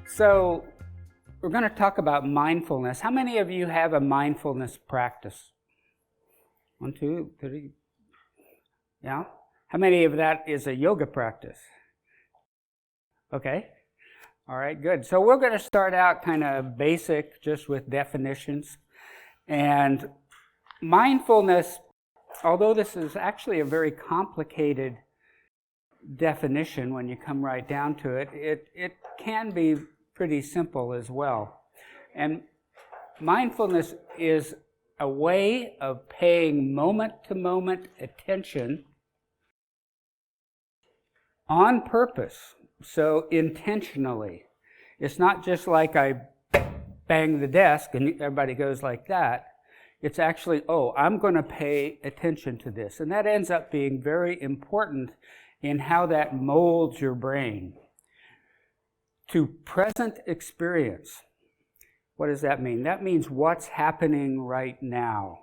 So we're going to talk about mindfulness. How many of you have a mindfulness practice? 1, 2, 3. Yeah? How many of that is a yoga practice? Okay. All right, good. So we're going to start out kind of basic, just with definitions. And mindfulness, although this is actually a very complicated definition when you come right down to it, it can be pretty simple as well. And mindfulness is a way of paying moment-to-moment attention on purpose, so intentionally. It's not just like I bang the desk and everybody goes like that. It's actually, I'm going to pay attention to this. And that ends up being very important in how that molds your brain to present experience. What does that mean? That means what's happening right now.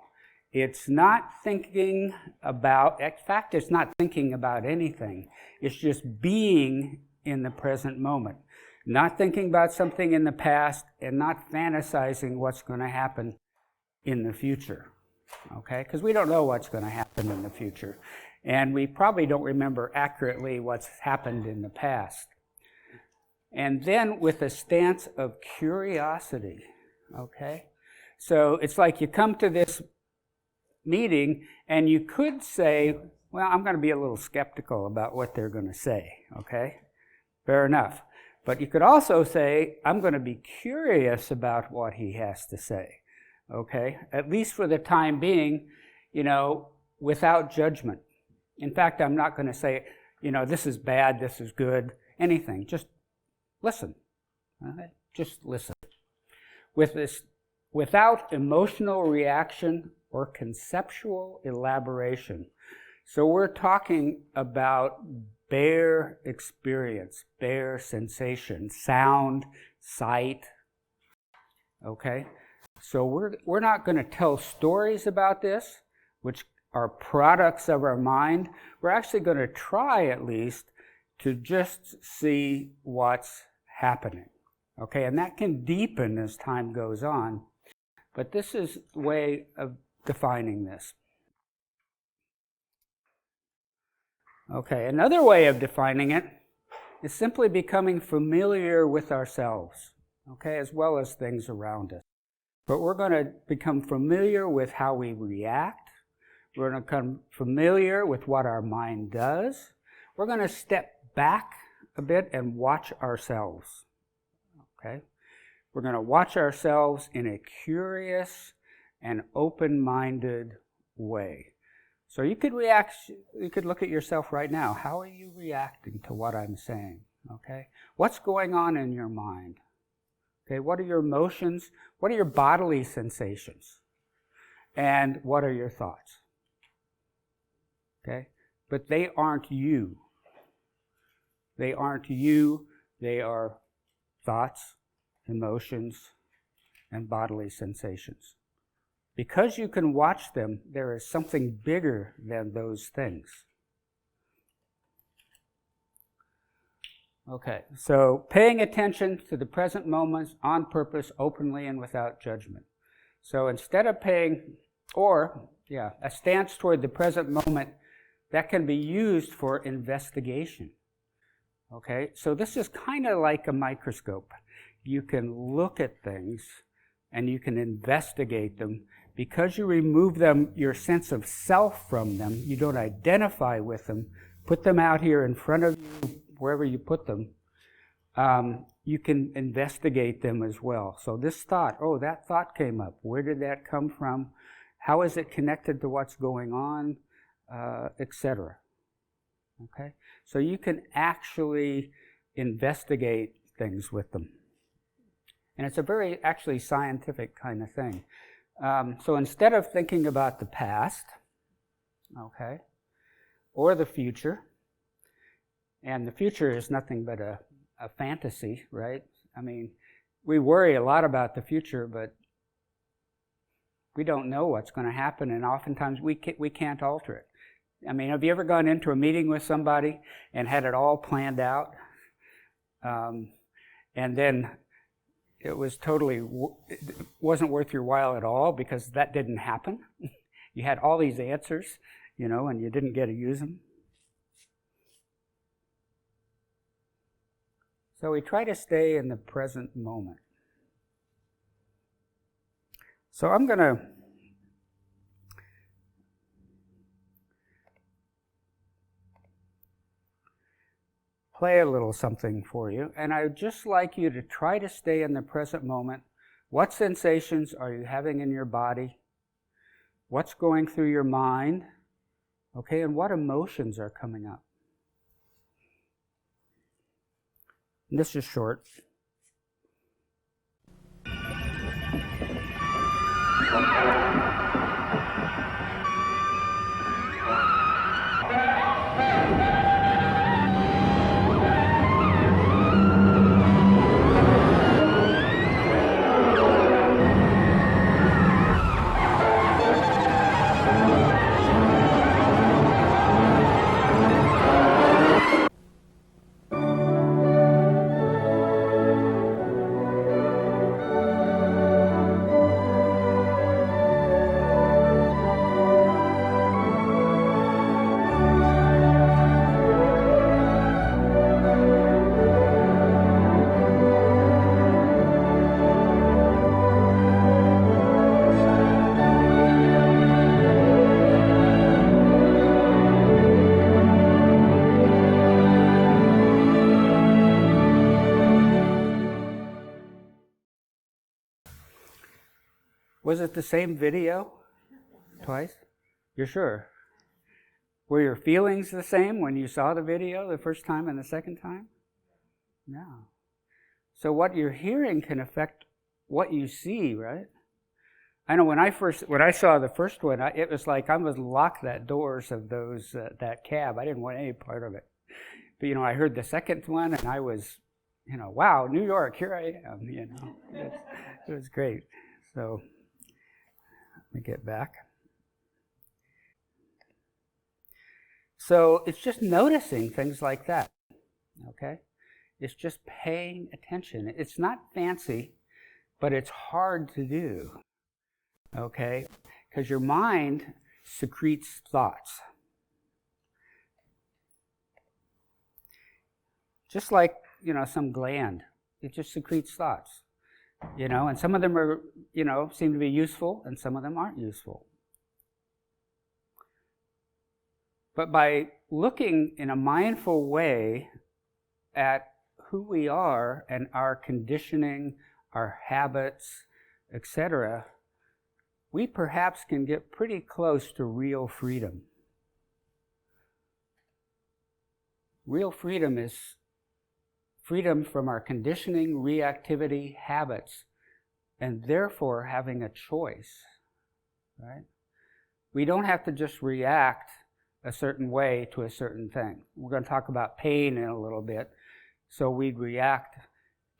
It's not thinking about, in fact, it's not thinking about anything. It's just being in the present moment. Not thinking about something in the past and not fantasizing what's going to happen in the future. Okay? Because we don't know what's going to happen in the future. And we probably don't remember accurately what's happened in the past. And then with a stance of curiosity. Okay? So it's like you come to this meeting and you could say, well, I'm going to be a little skeptical about what they're going to say. Okay? Fair enough. But you could also say, I'm going to be curious about what he has to say. Okay? At least for the time being, without judgment. In fact, I'm not going to say, this is bad, this is good, anything. Just listen. Okay? Just listen. Without emotional reaction or conceptual elaboration. So we're talking about bare experience, bare sensation, sound, sight. Okay? So we're not going to tell stories about this, which are products of our mind. We're actually going to try, at least, to just see what's happening. Okay? And that can deepen as time goes on. But this is a way of defining this. Okay, another way of defining it is simply becoming familiar with ourselves, okay, as well as things around us. But we're going to become familiar with how we react. We're going to become familiar with what our mind does. We're going to step back a bit and watch ourselves, okay? We're going to watch ourselves in a curious and open-minded way. So you could look at yourself right now. How are you reacting to what I'm saying? Okay? What's going on in your mind? Okay, what are your emotions? What are your bodily sensations? And what are your thoughts? Okay? But they aren't you. They aren't you. They are thoughts, emotions, and bodily sensations. Because you can watch them, there is something bigger than those things. Okay, so paying attention to the present moments on purpose, openly and without judgment. So instead of a stance toward the present moment, that can be used for investigation. Okay, so this is kind of like a microscope. You can look at things and you can investigate them. Because you remove them, your sense of self from them, you don't identify with them, put them out here in front of you, wherever you put them, you can investigate them as well. So this thought, that thought came up. Where did that come from? How is it connected to what's going on, etc. Okay? So you can actually investigate things with them. And it's a very, actually, scientific kind of thing. So instead of thinking about the past, okay, or the future, and the future is nothing but a fantasy, right? I mean, we worry a lot about the future, but we don't know what's going to happen, and oftentimes we can't alter it. I mean, have you ever gone into a meeting with somebody and had it all planned out? and then it wasn't worth your while at all because that didn't happen. You had all these answers, and you didn't get to use them. So we try to stay in the present moment. So I'm going to play a little something for you, and I would just like you to try to stay in the present moment. What sensations are you having in your body? What's going through your mind? Okay, and what emotions are coming up? And this is short. Was it the same video twice? You're sure? Were your feelings the same when you saw the video the first time and the second time? No. So what you're hearing can affect what you see, right? I know when I saw the first one, it was like I was locked that doors of that cab. I didn't want any part of it. But I heard the second one, and I was, wow, New York, here I am. It was great. So. Let me get back. So it's just noticing things like that, okay? It's just paying attention. It's not fancy, but it's hard to do, okay? Because your mind secretes thoughts. Just like, some gland, it just secretes thoughts. And some of them are, seem to be useful, and some of them aren't useful. But by looking in a mindful way at who we are and our conditioning, our habits, etc., we perhaps can get pretty close to real freedom. Real freedom is freedom from our conditioning, reactivity, habits, and therefore having a choice, right? We don't have to just react a certain way to a certain thing. We're going to talk about pain in a little bit. So we'd react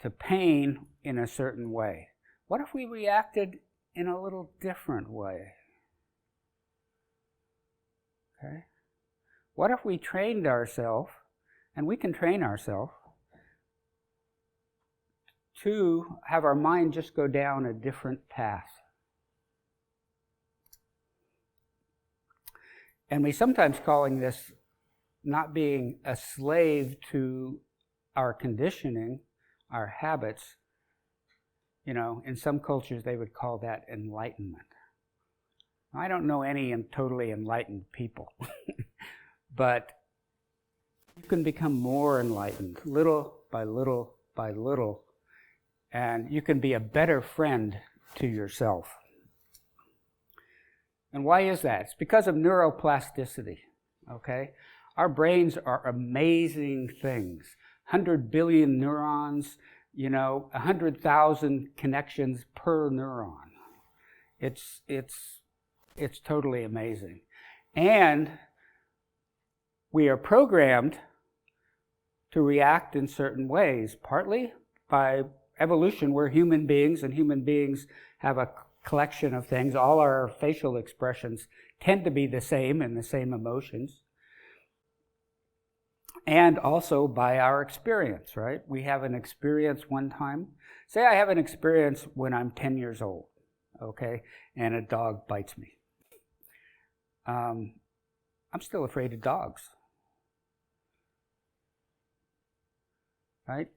to pain in a certain way. What if we reacted in a little different way? Okay? What if we trained ourselves, and we can train ourselves, to have our mind just go down a different path? And we sometimes calling this not being a slave to our conditioning, our habits. In some cultures they would call that enlightenment. I don't know any totally enlightened people, but you can become more enlightened little by little by little. And you can be a better friend to yourself. And why is that? It's because of neuroplasticity, okay? Our brains are amazing things. 100 billion neurons, 100,000 connections per neuron. It's totally amazing. And we are programmed to react in certain ways, partly by evolution. We're human beings, and human beings have a collection of things. All our facial expressions tend to be the same and the same emotions. and also by our experience, right? We have an experience one time. Say I have an experience when I'm 10 years old, okay, and a dog bites me. I'm still afraid of dogs, right?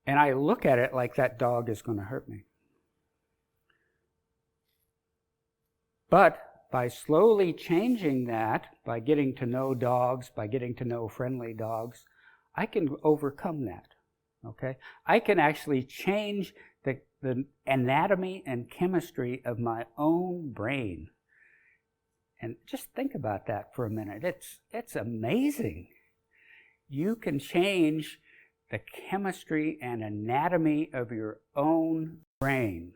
And I look at it like that dog is going to hurt me. But by slowly changing that, by getting to know dogs, by getting to know friendly dogs, I can overcome that, okay? I can actually change the anatomy and chemistry of my own brain. And just think about that for a minute. It's amazing. You can change the chemistry and anatomy of your own brain.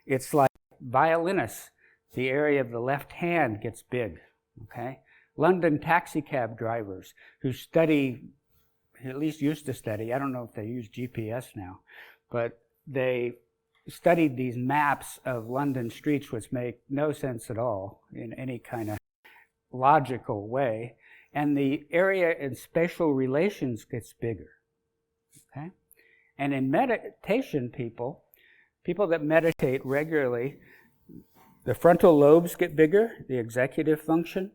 It's like violinists, the area of the left hand gets big, okay? London taxi cab drivers who study, at least used to study, I don't know if they use GPS now, but they studied these maps of London streets which make no sense at all in any kind of logical way, and the area in spatial relations gets bigger, okay? And in meditation, people that meditate regularly, the frontal lobes get bigger, the executive function,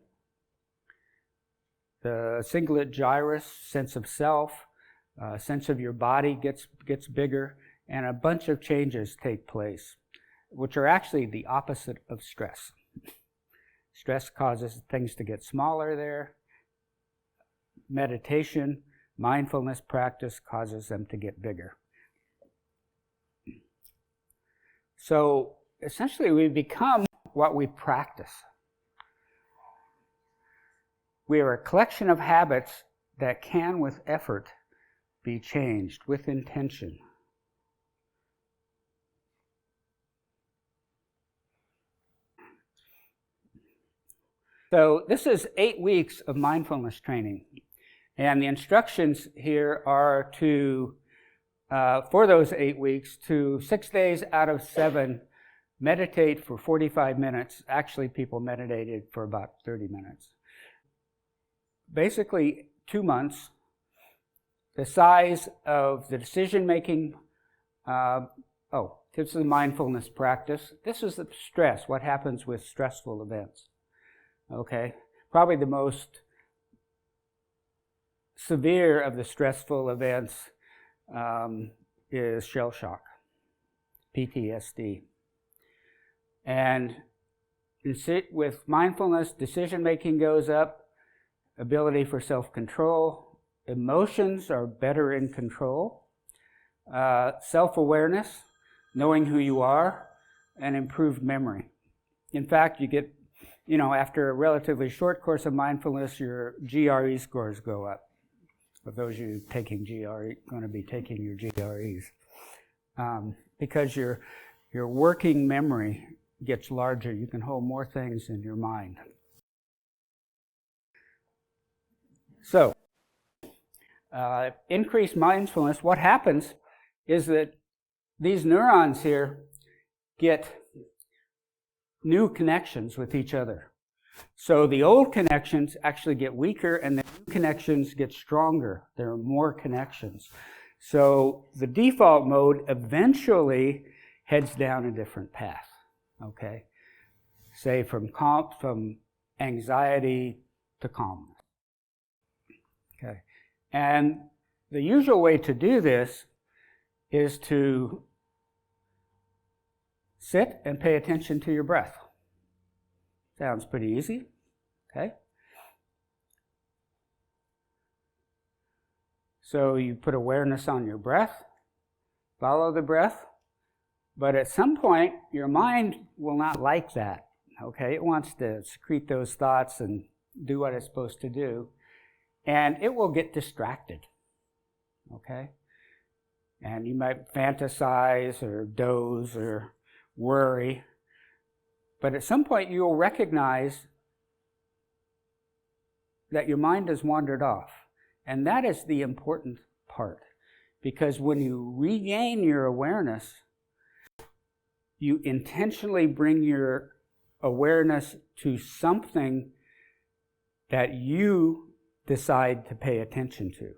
the cingulate gyrus, sense of self, sense of your body gets bigger, and a bunch of changes take place, which are actually the opposite of stress. Stress causes things to get smaller there. Meditation, mindfulness practice causes them to get bigger. So essentially we become what we practice. We are a collection of habits that can, with effort, be changed, with intention. So this is 8 weeks of mindfulness training. And the instructions here are to, for those 8 weeks, to 6 days out of 7, meditate for 45 minutes. Actually, people meditated for about 30 minutes. Basically, 2 months. The size of the decision-making, this is the mindfulness practice. This is the stress, what happens with stressful events. Okay, probably the most severe of the stressful events is shell shock, PTSD. And with mindfulness, decision-making goes up, ability for self-control, emotions are better in control, self-awareness, knowing who you are, and improved memory. In fact, you get, after a relatively short course of mindfulness, your GRE scores go up. For those of you taking going to be taking your GREs, because your working memory gets larger. You can hold more things in your mind. So, increased mindfulness. What happens is that these neurons here get new connections with each other. So the old connections actually get weaker and the new connections get stronger. There are more connections. So the default mode eventually heads down a different path, okay? Say from anxiety to calmness, okay? And the usual way to do this is to sit and pay attention to your breath. Sounds pretty easy, okay? So you put awareness on your breath, follow the breath, but at some point your mind will not like that, okay? It wants to secrete those thoughts and do what it's supposed to do, and it will get distracted, okay? And you might fantasize or doze or worry. But at some point you will recognize that your mind has wandered off. And that is the important part. Because when you regain your awareness, you intentionally bring your awareness to something that you decide to pay attention to.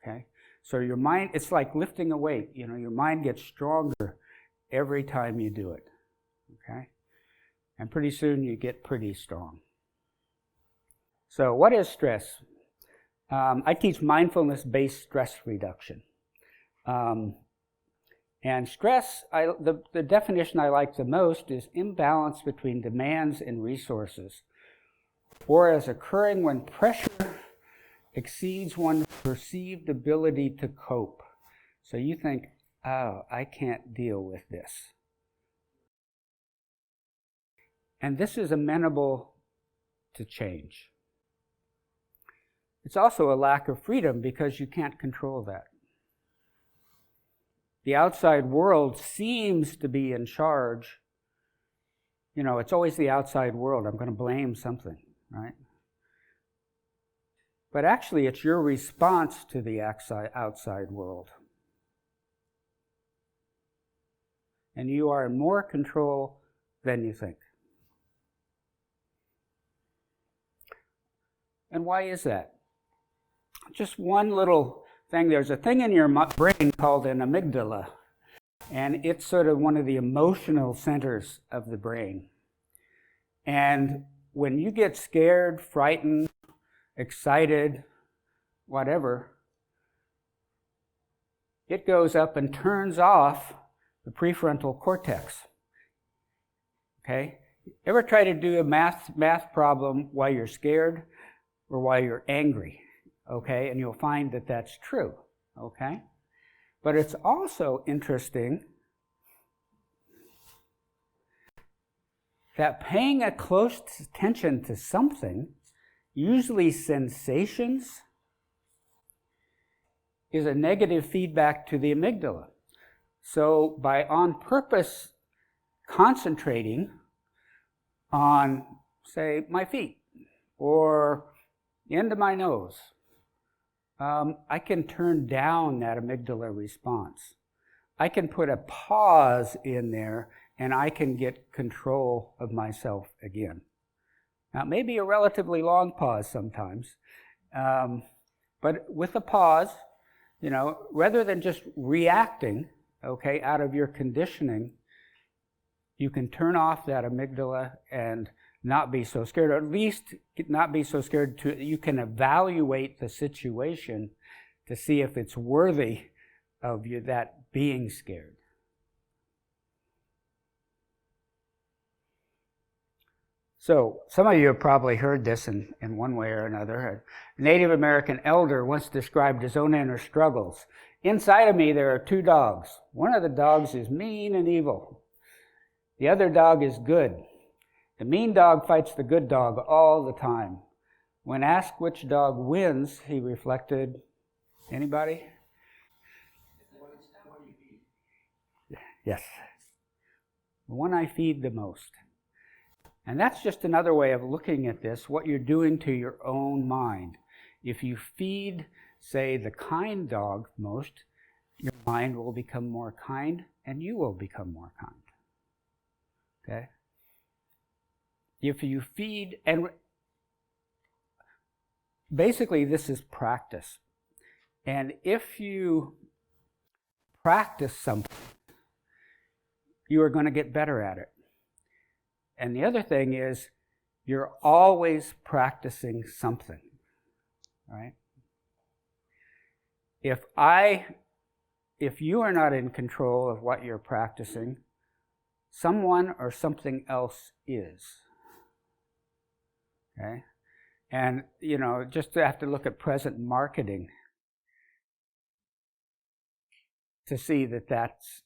Okay? So your mind, it's like lifting a weight. Your mind gets stronger every time you do it. Okay? And pretty soon you get pretty strong. So what is stress? I teach mindfulness-based stress reduction. And stress, the definition I like the most is imbalance between demands and resources, or as occurring when pressure exceeds one's perceived ability to cope. So you think, oh, I can't deal with this. And this is amenable to change. It's also a lack of freedom because you can't control that. The outside world seems to be in charge. It's always the outside world. I'm going to blame something, right? But actually, it's your response to the outside world. And you are in more control than you think. And why is that? Just one little thing. There's a thing in your brain called an amygdala, and it's sort of one of the emotional centers of the brain. And when you get scared, frightened, excited, whatever, it goes up and turns off the prefrontal cortex. Okay? Ever try to do a math problem while you're scared or while you're angry? Okay? And you'll find that that's true. Okay? But it's also interesting that paying a close attention to something, usually sensations, is a negative feedback to the amygdala. So by on purpose concentrating on, say, my feet or the end of my nose, I can turn down that amygdala response. I can put a pause in there and I can get control of myself again. Now, it may be a relatively long pause sometimes, but with a pause, rather than just reacting, okay, out of your conditioning, you can turn off that amygdala and not be so scared, or at least not be so scared you can evaluate the situation to see if it's worthy of you that being scared. So, some of you have probably heard this in one way or another. A Native American elder once described his own inner struggles. Inside of me there are two dogs. One of the dogs is mean and evil. The other dog is good. The mean dog fights the good dog all the time. When asked which dog wins, he reflected, anybody? Yes. The one I feed the most. And that's just another way of looking at this, what you're doing to your own mind. If you feed, say, the kind dog most, your mind will become more kind and you will become more kind. Okay? If you feed, and basically this is practice. And if you practice something, you are going to get better at it. And the other thing is, you're always practicing something, right? If you are not in control of what you're practicing, someone or something else is. Okay? And, just to have to look at present marketing to see that that's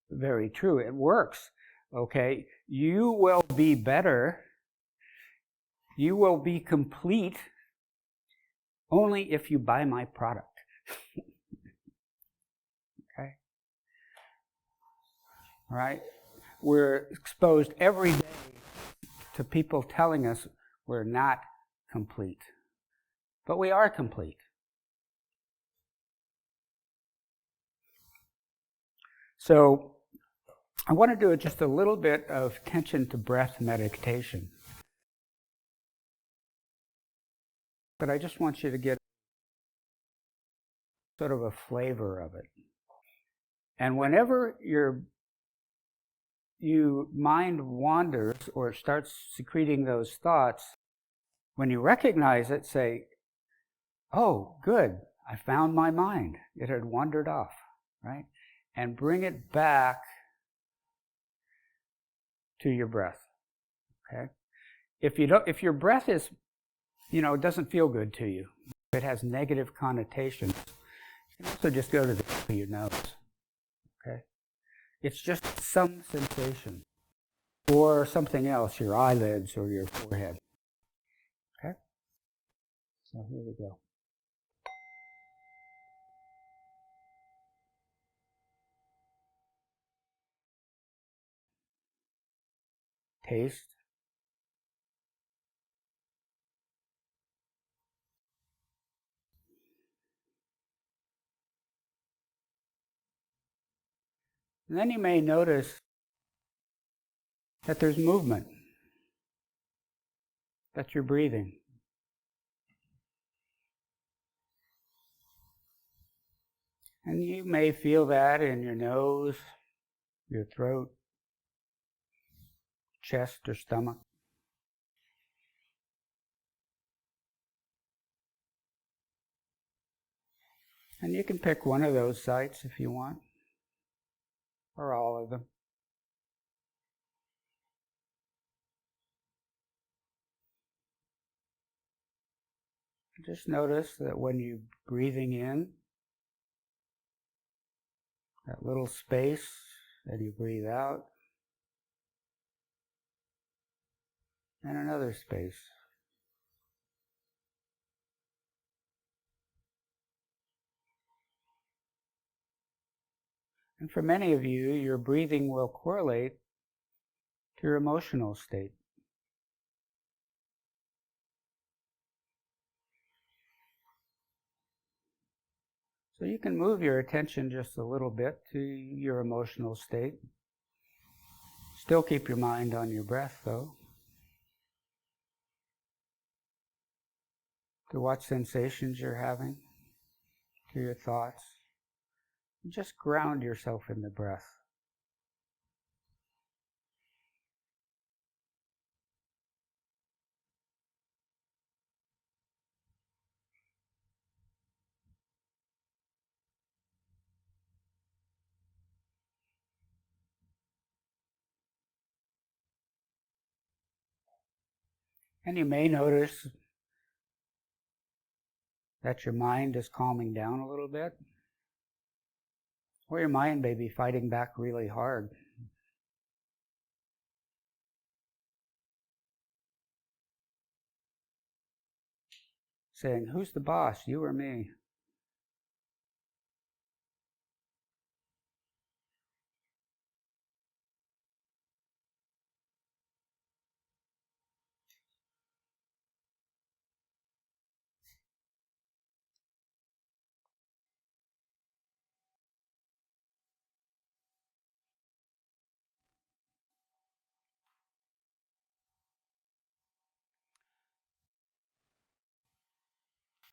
very true. It works. Okay? You will be better. You will be complete only if you buy my product. Okay? All right? We're exposed every day to people telling us we're not complete. But we are complete. So, I want to do just a little bit of attention to breath meditation. but I just want you to get sort of a flavor of it. And whenever your mind wanders or starts secreting those thoughts, when you recognize it, say, oh, good, I found my mind. It had wandered off, right? And bring it back to your breath, okay? If your breath is, doesn't feel good to you, if it has negative connotations, you can also just go to the tip of your nose, okay? It's just some sensation, or something else, your eyelids or your forehead, okay? So here we go. Taste. And then you may notice that there's movement, that you're breathing. And you may feel that in your nose, your throat, chest or stomach. And you can pick one of those sites if you want, or all of them. Just notice that when you're breathing in, that little space that you breathe out, and another space. And for many of you, your breathing will correlate to your emotional state. So you can move your attention just a little bit to your emotional state. Still keep your mind on your breath, though. To what sensations you're having, to your thoughts. Just ground yourself in the breath. And you may notice that your mind is calming down a little bit, or your mind may be fighting back really hard. Saying, who's the boss, you or me?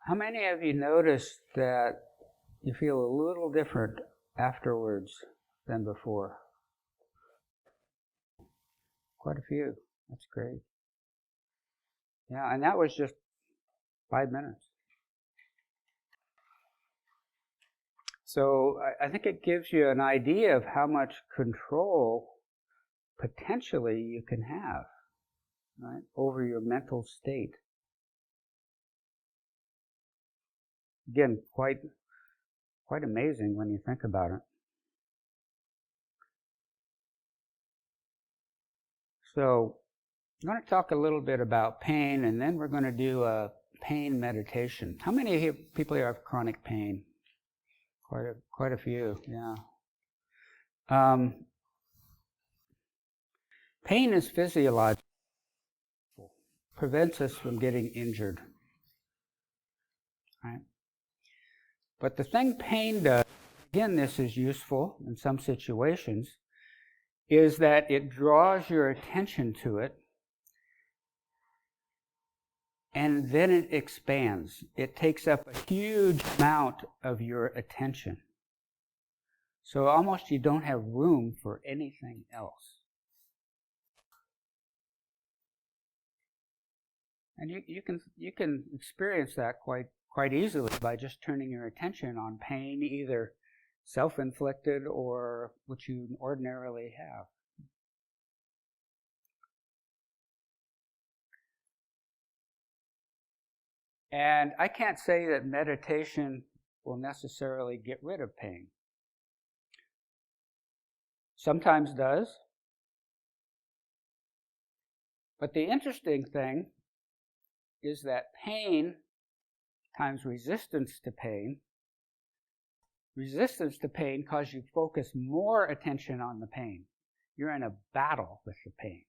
How many of you noticed that you feel a little different afterwards than before? Quite a few. That's great. Yeah, and that was just 5 minutes. So I think it gives you an idea of how much control potentially you can have, right, over your mental state. Again, quite amazing when you think about it. So I'm going to talk a little bit about pain, and then we're going to do a pain meditation. How many people here have chronic pain? Quite a few, yeah. Pain is physiological. Prevents us from getting injured. Right? But the thing pain does, again, this is useful in some situations, is that it draws your attention to it, and then it expands. It takes up a huge amount of your attention. So almost you don't have room for anything else. And you can experience that quite easily by just turning your attention on pain, either self-inflicted or what you ordinarily have. And I can't say that meditation will necessarily get rid of pain. Sometimes does. But the interesting thing is that pain times resistance to pain causes you to focus more attention on the pain. You're in a battle with the pain.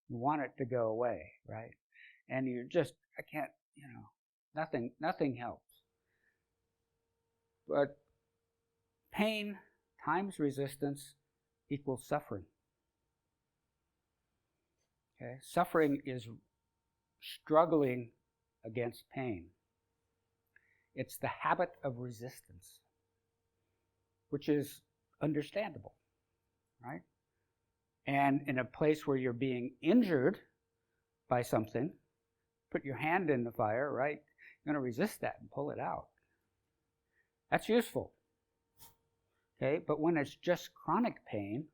You want it to go away, right? And you're just, I can't, nothing helps. But pain times resistance equals suffering. Okay? Suffering is struggling against pain. It's the habit of resistance, which is understandable, right? And in a place where you're being injured by something, put your hand in the fire, right? You're going to resist that and pull it out. That's useful. Okay, but when it's just chronic pain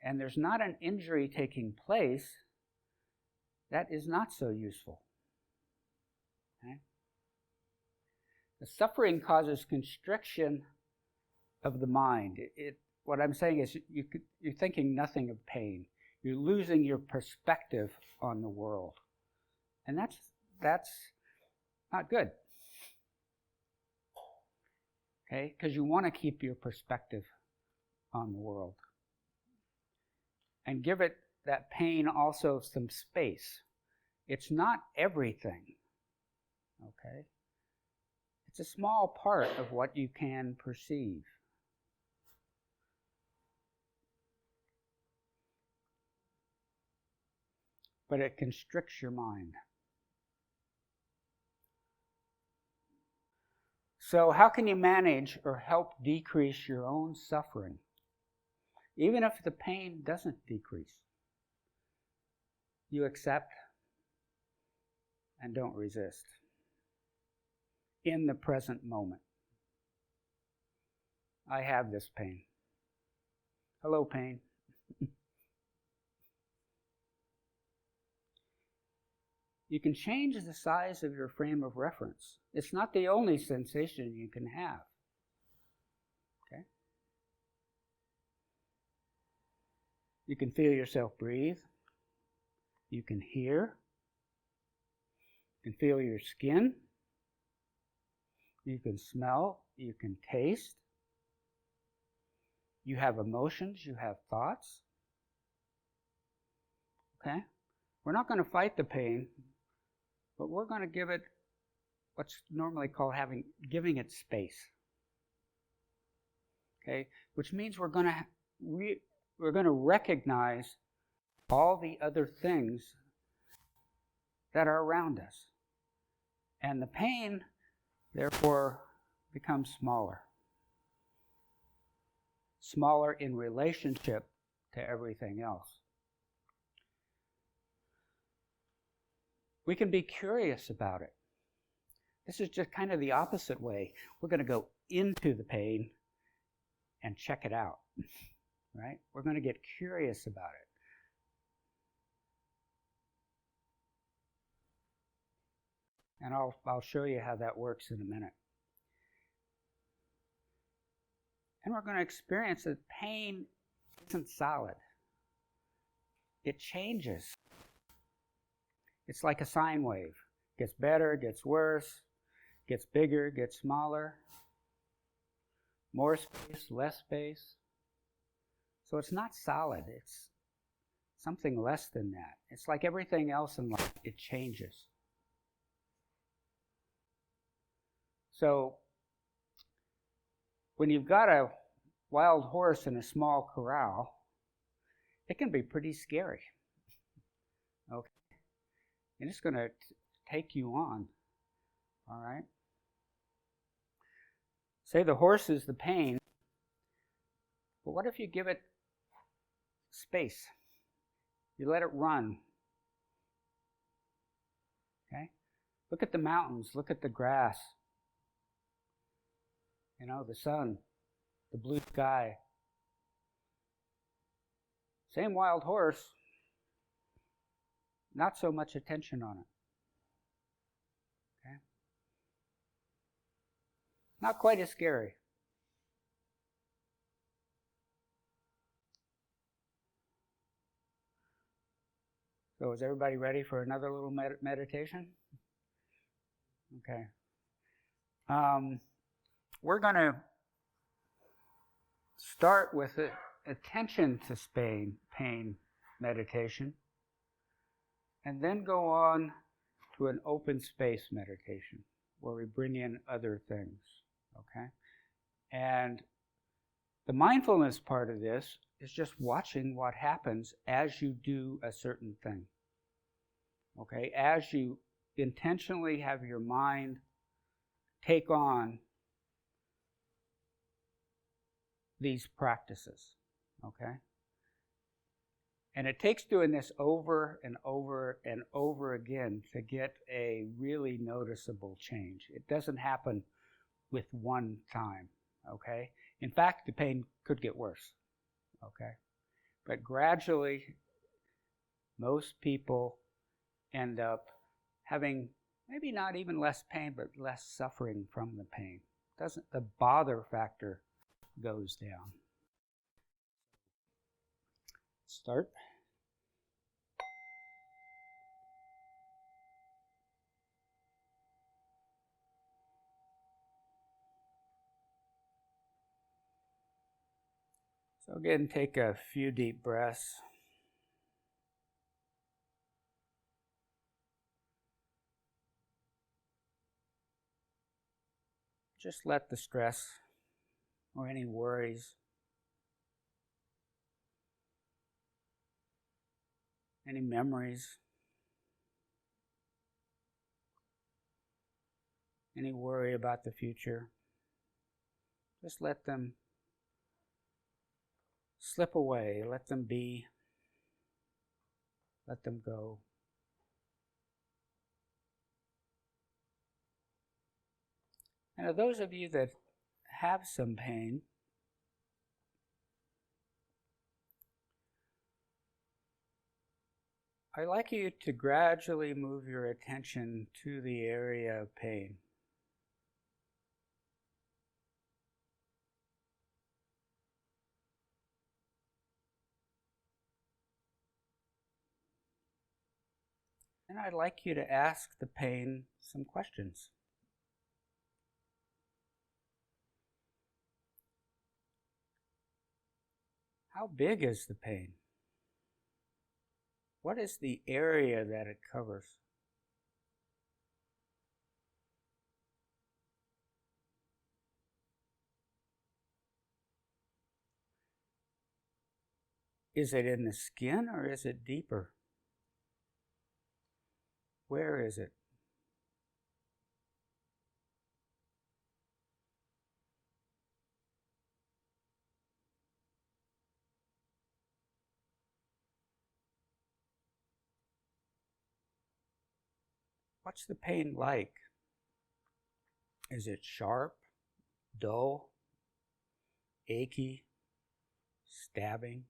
and there's not an injury taking place, that is not so useful. Okay? The suffering causes constriction of the mind. What I'm saying is you're thinking nothing of pain. You're losing your perspective on the world. And that's not good. Okay? Because you want to keep your perspective on the world. And give it, that pain, also some space. It's not everything. Okay? It's a small part of what you can perceive. But it constricts your mind. So how can you manage or help decrease your own suffering, even if the pain doesn't decrease? You accept and don't resist in the present moment. I have this pain. Hello, pain. You can change the size of your frame of reference. It's not the only sensation you can have. Okay? You can feel yourself breathe. You can hear. You can feel your skin. You can smell. You can taste. You have emotions. You have thoughts. Okay? We're not going to fight the pain, but we're going to give it what's normally called giving it space. Okay? Which means we're going to recognize all the other things that are around us. And the pain, therefore, becomes smaller. Smaller in relationship to everything else. We can be curious about it. This is just kind of the opposite way. We're going to go into the pain and check it out. Right? We're going to get curious about it. And I'll show you how that works in a minute. And we're going to experience that pain isn't solid. It changes. It's like a sine wave. It gets better, gets worse, gets bigger, gets smaller. More space, less space. So it's not solid. It's something less than that. It's like everything else in life. It changes. So when you've got a wild horse in a small corral, it can be pretty scary. Okay? And it's going to take you on. All right? Say the horse is the pain, but what if you give it space? You let it run. Okay? Look at the mountains. Look at the grass. You know, the sun, the blue sky. Same wild horse, not so much attention on it. Okay? Not quite as scary. So is everybody ready for another little meditation? Okay. We're going to start with attention to pain meditation, and then go on to an open space meditation where we bring in other things. Okay? And the mindfulness part of this is just watching what happens as you do a certain thing. Okay? As you intentionally have your mind take on these practices. Okay? And it takes doing this over and over and over again to get a really noticeable change. It doesn't happen with one time. Okay? In fact, the pain could get worse. Okay? But gradually, most people end up having maybe not even less pain, but less suffering from the pain. The bother factor goes down. Start. So again, take a few deep breaths. Just let the stress or any worries, any memories, any worry about the future, just let them slip away, let them be, let them go. And of those of you that have some pain, I'd like you to gradually move your attention to the area of pain. And I'd like you to ask the pain some questions. How big is the pain? What is the area that it covers? Is it in the skin or is it deeper? Where is it? What's the pain like? Is it sharp, dull, achy, stabbing?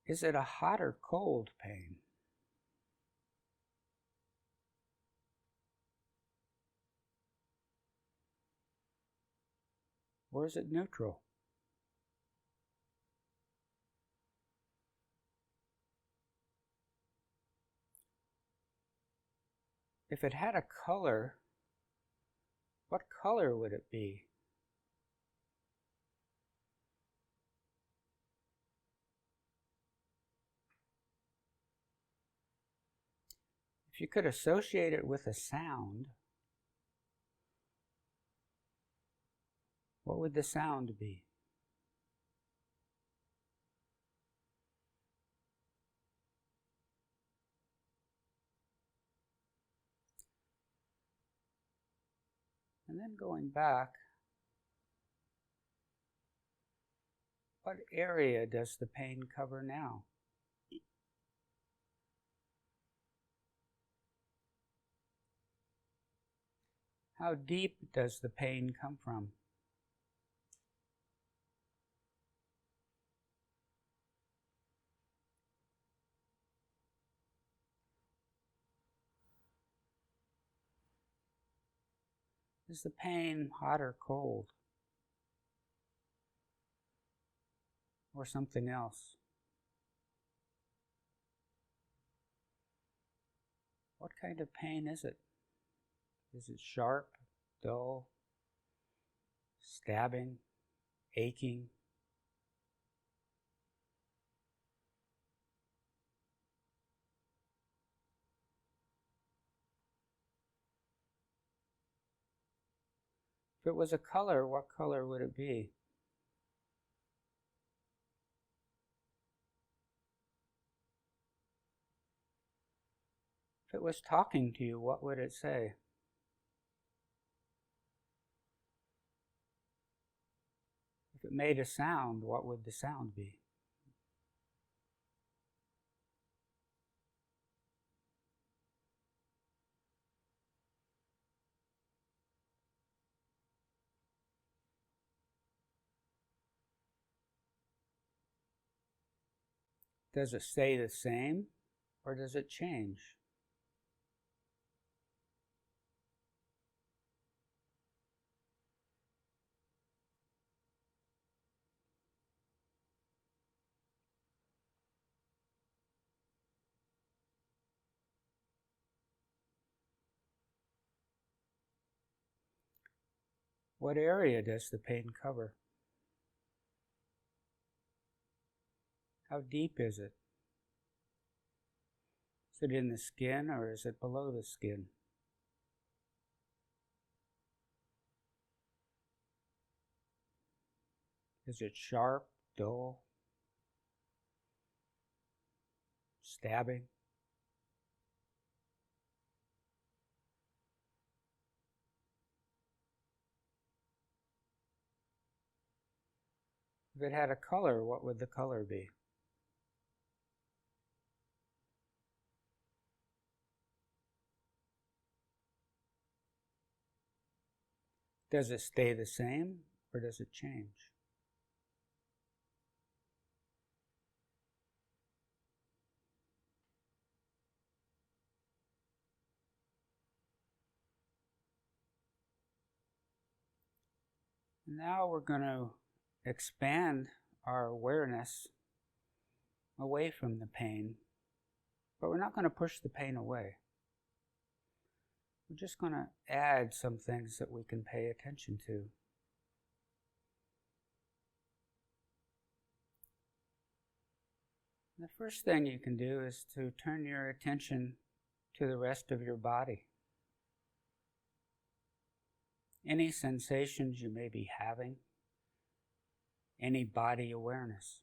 Is it a hot or cold pain? Or is it neutral? If it had a color, what color would it be? If you could associate it with a sound, What would the sound be? And then going back, what area does the pain cover now? How deep does the pain come from? Is the pain hot or cold? Or something else? What kind of pain is it? Is it sharp, dull, stabbing, aching? If it was a color, what color would it be? If it was talking to you, what would it say? If it made a sound, what would the sound be? Does it stay the same, or does it change? What area does the pain cover? How deep is it? Is it in the skin or is it below the skin? Is it sharp, dull, stabbing? If it had a color, what would the color be? Does it stay the same or does it change? Now we're going to expand our awareness away from the pain, but we're not going to push the pain away. We're just going to add some things that we can pay attention to. The first thing you can do is to turn your attention to the rest of your body. Any sensations you may be having, any body awareness.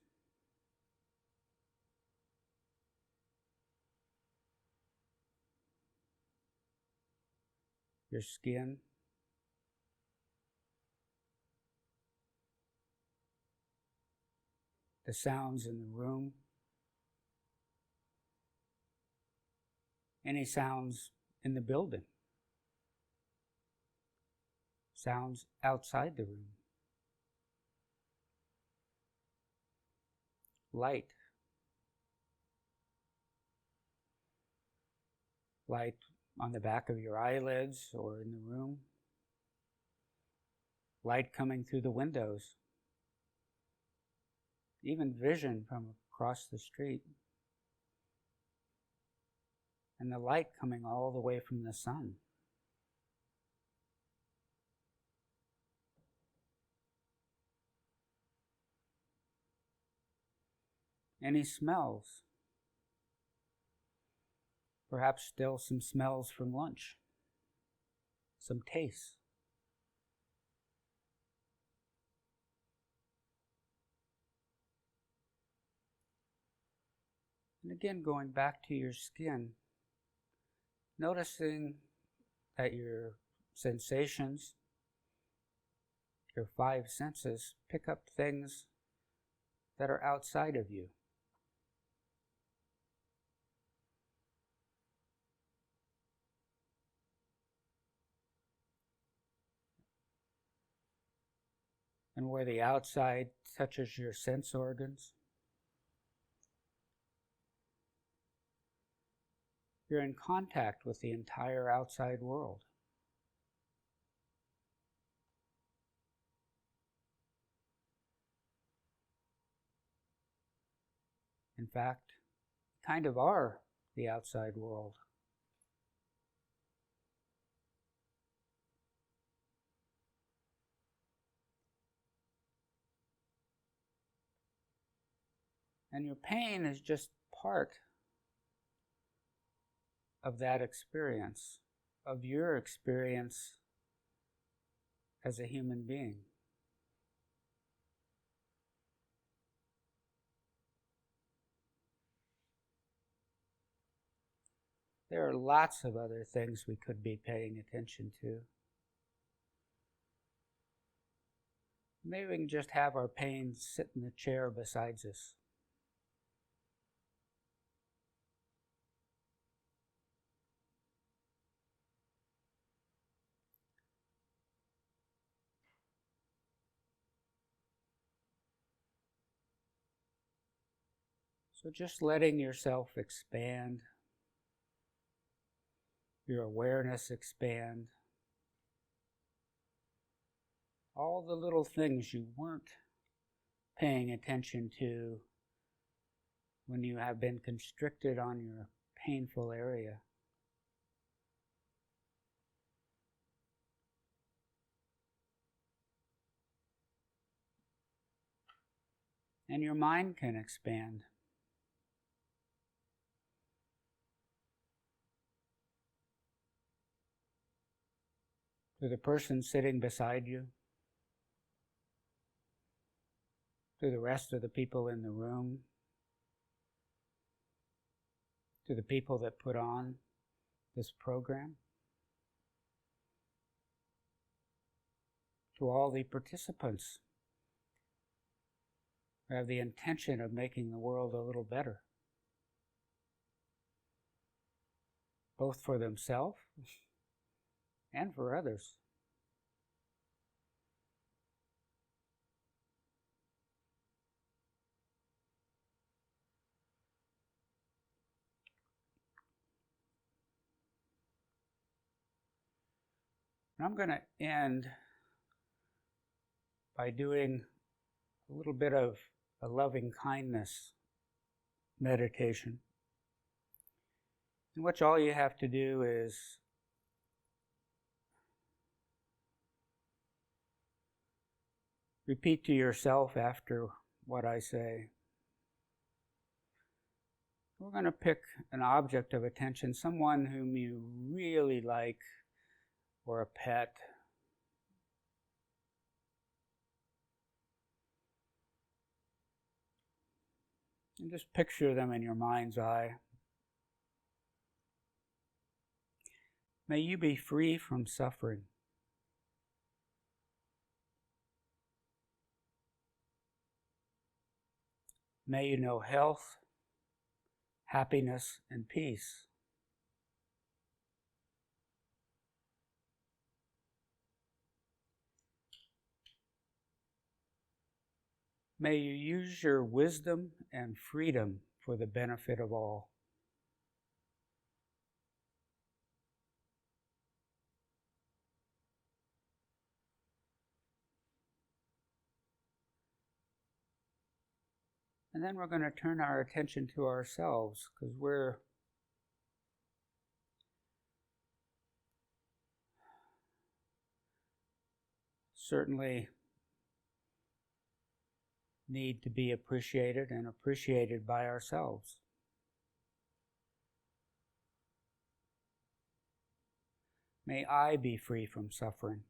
Your skin, the sounds in the room, any sounds in the building, sounds outside the room, light, light on the back of your eyelids or in the room, light coming through the windows, even vision from across the street, and the light coming all the way from the sun. Any smells? Perhaps still some smells from lunch, some tastes. And again, going back to your skin, noticing that your sensations, your five senses, pick up things that are outside of you. And where the outside touches your sense organs, you're in contact with the entire outside world. In fact, kind of are the outside world. And your pain is just part of that experience, of your experience as a human being. There are lots of other things we could be paying attention to. Maybe we can just have our pain sit in the chair beside us. So just letting yourself expand, your awareness expand, all the little things you weren't paying attention to when you have been constricted on your painful area. And your mind can expand. To the person sitting beside you, to the rest of the people in the room, to the people that put on this program, to all the participants who have the intention of making the world a little better, both for themselves and for others. And I'm going to end by doing a little bit of a loving kindness meditation, in which all you have to do is repeat to yourself after what I say. We're going to pick an object of attention, someone whom you really like, or a pet. And just picture them in your mind's eye. May you be free from suffering. May you know health, happiness, and peace. May you use your wisdom and freedom for the benefit of all. And then we're going to turn our attention to ourselves, because we're certainly need to be appreciated and appreciated by ourselves. May I be free from suffering.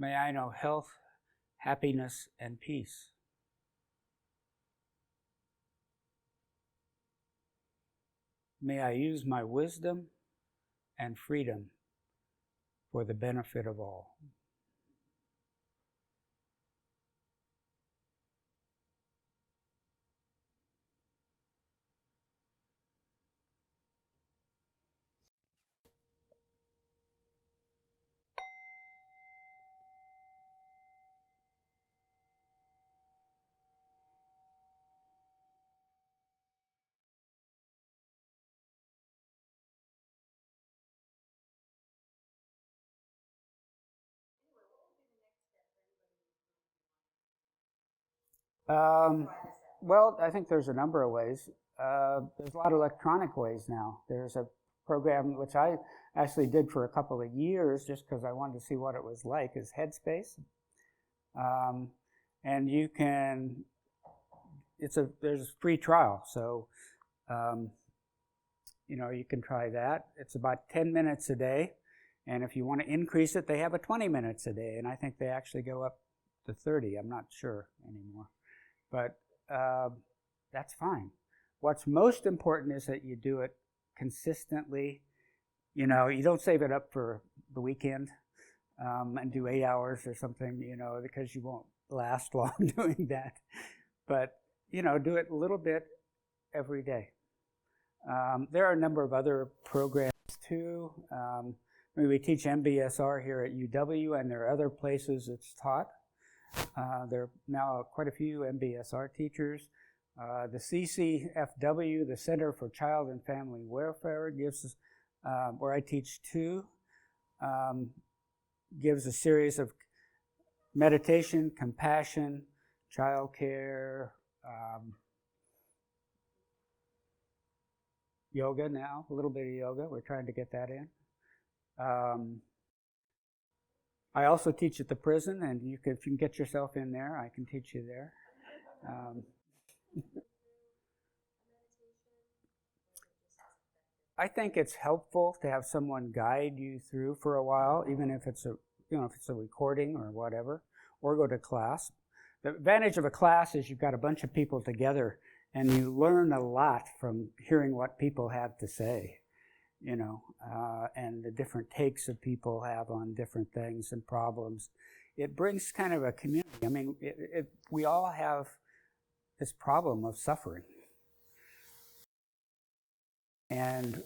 May I know health, happiness, and peace. May I use my wisdom and freedom for the benefit of all. Well, I think there's a number of ways. There's a lot of electronic ways now. There's a program which I actually did for a couple of years just because I wanted to see what it was like, is Headspace. And you can, there's a free trial, so you can try that. It's about 10 minutes a day, and if you want to increase it, they have a 20 minutes a day, and I think they actually go up to 30. I'm not sure anymore. But that's fine. What's most important is that you do it consistently. You don't save it up for the weekend and do 8 hours or something, because you won't last long doing that. But, do it a little bit every day. There are a number of other programs too. We teach MBSR here at UW, and there are other places it's taught. There are now quite a few MBSR teachers. The CCFW, the Center for Child and Family Welfare, gives, where I teach too, gives a series of meditation, compassion, child care, yoga now, a little bit of yoga. We're trying to get that in. I also teach at the prison, and if you can get yourself in there, I can teach you there. I think it's helpful to have someone guide you through for a while, even if it's a recording or whatever, or go to class. The advantage of a class is you've got a bunch of people together, and you learn a lot from hearing what people have to say. And the different takes that people have on different things and problems. It brings kind of a community. I mean, we all have this problem of suffering. And,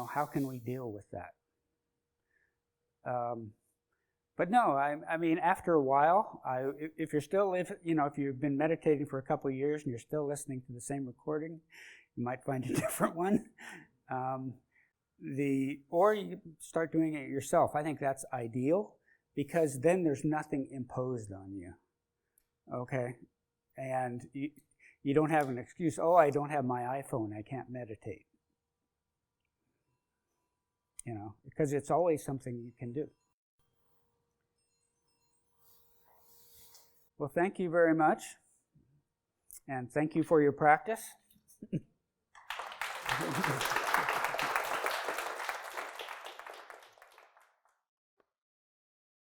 how can we deal with that? But no, I mean, after a while, if you're still, if you've been meditating for a couple of years and you're still listening to the same recording, you might find a different one. Or you start doing it yourself. I think that's ideal because then there's nothing imposed on you. Okay? And you don't have an excuse, I don't have my iPhone, I can't meditate. Because it's always something you can do. Well, thank you very much. And thank you for your practice.